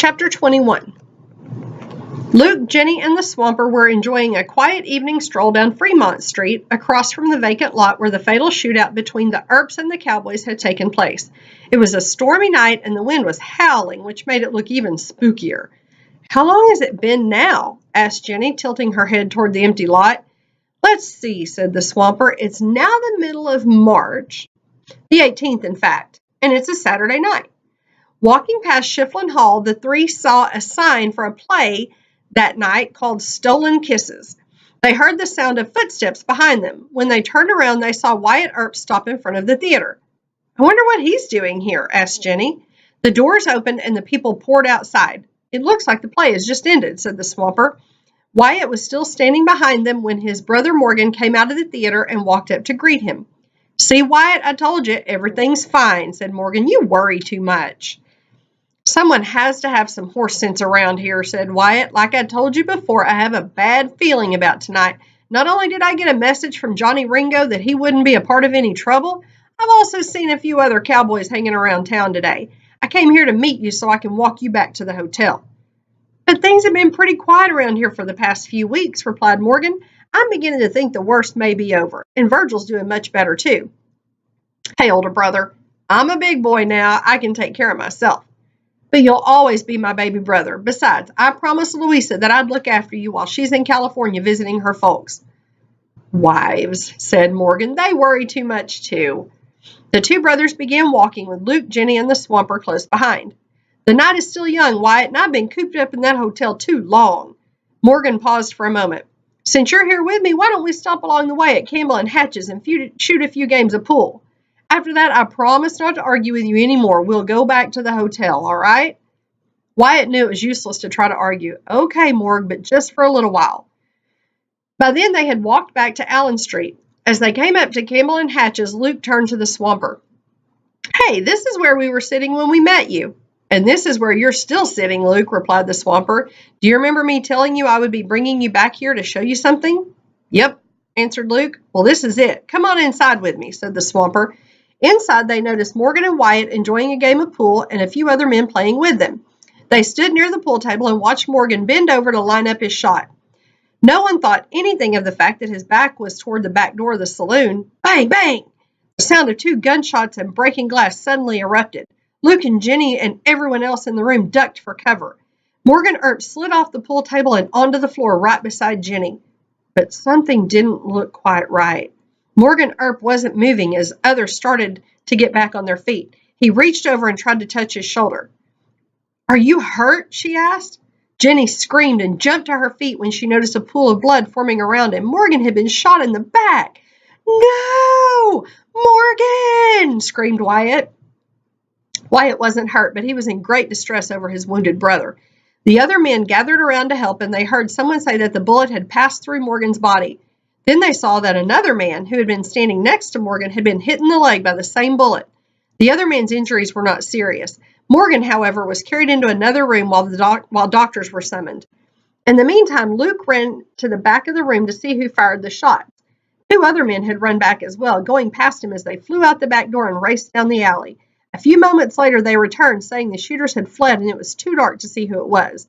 Chapter 21. Luke, Jenny, and the Swamper were enjoying a quiet evening stroll down Fremont Street, across from the vacant lot where the fatal shootout between the Earps and the Cowboys had taken place. It was a stormy night, and the wind was howling, which made it look even spookier. "How long has it been now?" asked Jenny, tilting her head toward the empty lot. "Let's see," said the Swamper. "It's now the middle of March. The 18th, in fact, and it's a Saturday night." Walking past Shiflin Hall, the three saw a sign for a play that night called Stolen Kisses. They heard the sound of footsteps behind them. When they turned around, they saw Wyatt Earp stop in front of the theater. "I wonder what he's doing here," asked Jenny. The doors opened and the people poured outside. "It looks like the play has just ended," said the Swamper. Wyatt was still standing behind them when his brother Morgan came out of the theater and walked up to greet him. "See, Wyatt, I told you, everything's fine," said Morgan. "You worry too much." "Someone has to have some horse sense around here," said Wyatt. "Like I told you before, I have a bad feeling about tonight. Not only did I get a message from Johnny Ringo that he wouldn't be a part of any trouble, I've also seen a few other cowboys hanging around town today. I came here to meet you so I can walk you back to the hotel." "But things have been pretty quiet around here for the past few weeks," replied Morgan. "I'm beginning to think the worst may be over, and Virgil's doing much better too." "Hey, older brother, I'm a big boy now. I can take care of myself. But you'll always be my baby brother. Besides, I promised Louisa that I'd look after you while she's in California visiting her folks." "Wives," said Morgan. "They worry too much, too." The two brothers began walking with Luke, Jenny, and the Swamper close behind. "The night is still young, Wyatt, and I've been cooped up in that hotel too long." Morgan paused for a moment. "Since you're here with me, why don't we stop along the way at Campbell and Hatch's and shoot a few games of pool? After that, I promise not to argue with you anymore. We'll go back to the hotel, all right?" Wyatt knew it was useless to try to argue. "Okay, Morg, but just for a little while." By then, they had walked back to Allen Street. As they came up to Campbell and Hatch's, Luke turned to the Swamper. "Hey, this is where we were sitting when we met you." "And this is where you're still sitting, Luke," replied the Swamper. "Do you remember me telling you I would be bringing you back here to show you something?" "Yep," answered Luke. "Well, this is it. Come on inside with me," said the Swamper. Inside, they noticed Morgan and Wyatt enjoying a game of pool and a few other men playing with them. They stood near the pool table and watched Morgan bend over to line up his shot. No one thought anything of the fact that his back was toward the back door of the saloon. Bang, bang! The sound of two gunshots and breaking glass suddenly erupted. Luke and Jenny and everyone else in the room ducked for cover. Morgan Earp slid off the pool table and onto the floor right beside Jenny. But something didn't look quite right. Morgan Earp wasn't moving as others started to get back on their feet. He reached over and tried to touch his shoulder. "Are you hurt?" she asked. Jenny screamed and jumped to her feet when she noticed a pool of blood forming around him. Morgan had been shot in the back. "No! Morgan!" screamed Wyatt. Wyatt wasn't hurt, but he was in great distress over his wounded brother. The other men gathered around to help, and they heard someone say that the bullet had passed through Morgan's body. Then they saw that another man, who had been standing next to Morgan, had been hit in the leg by the same bullet. The other man's injuries were not serious. Morgan, however, was carried into another room while doctors were summoned. In the meantime, Luke ran to the back of the room to see who fired the shots. Two other men had run back as well, going past him as they flew out the back door and raced down the alley. A few moments later, they returned, saying the shooters had fled and it was too dark to see who it was.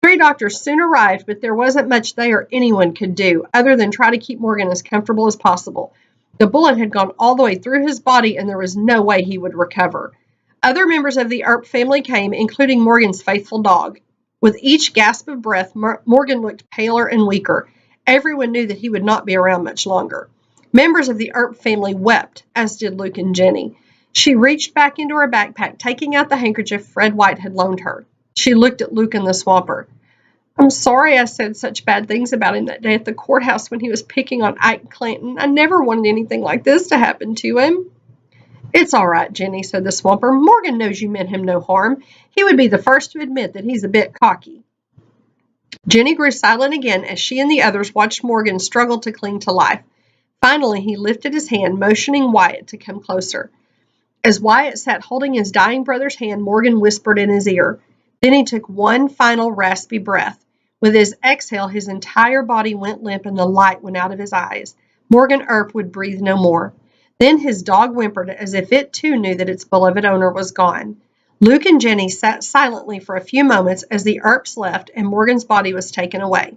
3 doctors soon arrived, but there wasn't much they or anyone could do, other than try to keep Morgan as comfortable as possible. The bullet had gone all the way through his body, and there was no way he would recover. Other members of the Earp family came, including Morgan's faithful dog. With each gasp of breath, Morgan looked paler and weaker. Everyone knew that he would not be around much longer. Members of the Earp family wept, as did Luke and Jenny. She reached back into her backpack, taking out the handkerchief Fred White had loaned her. She looked at Luke and the Swamper. "I'm sorry I said such bad things about him that day at the courthouse when he was picking on Ike Clanton. I never wanted anything like this to happen to him." "It's all right, Jenny," said the Swamper. "Morgan knows you meant him no harm. He would be the first to admit that he's a bit cocky." Jenny grew silent again as she and the others watched Morgan struggle to cling to life. Finally, he lifted his hand, motioning Wyatt to come closer. As Wyatt sat holding his dying brother's hand, Morgan whispered in his ear. Then he took one final raspy breath. With his exhale, his entire body went limp and the light went out of his eyes. Morgan Earp would breathe no more. Then his dog whimpered as if it too knew that its beloved owner was gone. Luke and Jenny sat silently for a few moments as the Earps left and Morgan's body was taken away.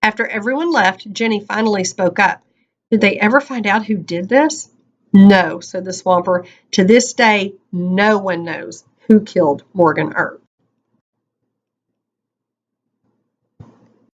After everyone left, Jenny finally spoke up. Did they ever find out who did this? No, said the Swamper. To this day, no one knows who killed Morgan Earp.